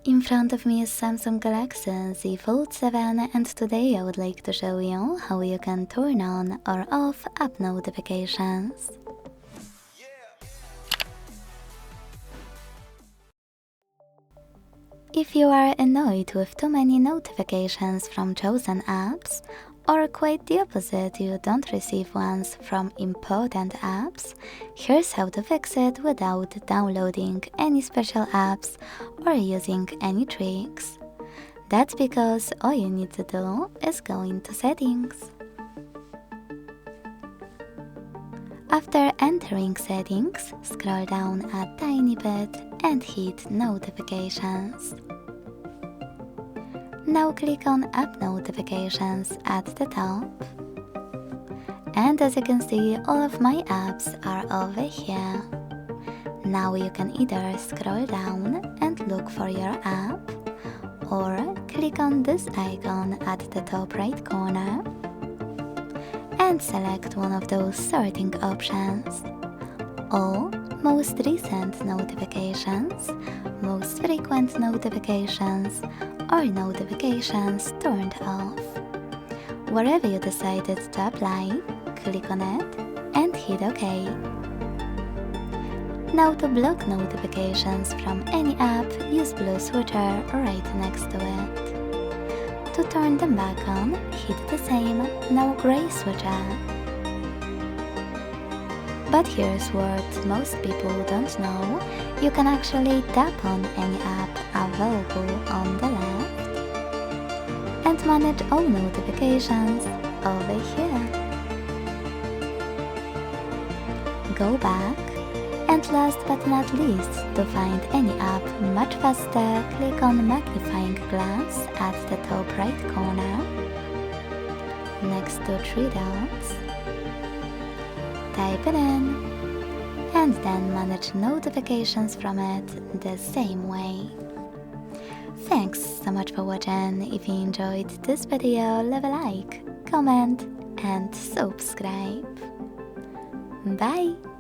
In front of me is Samsung Galaxy Z Fold 7 and today I would like to show you how you can turn on or off app notifications. If you are annoyed with too many notifications from chosen apps, or quite the opposite, you don't receive ones from important apps, here's how to fix it without downloading any special apps or using any tricks. That's because all you need to do is go into settings. After entering settings, scroll down a tiny bit and hit notifications. Now click on app notifications at the top. And as you can see, all of my apps are over here. Now you can either scroll down and look for your app, or click on this icon at the top right corner and select one of those sorting options. All most recent notifications, most frequent notifications, or notifications turned off. Wherever you decided to apply, click on it and hit OK. Now to block notifications from any app, use blue switcher right next to it. To turn them back on, hit the same, now grey switcher. But here's what most people don't know, you can actually tap on any app available on the left and manage all notifications over here. Go back, and last but not least, to find any app much faster, click on magnifying glass at the top right corner, next to three dots. Type it in, and then manage notifications from it the same way. Thanks so much for watching. If you enjoyed this video, leave a like, comment and subscribe. Bye!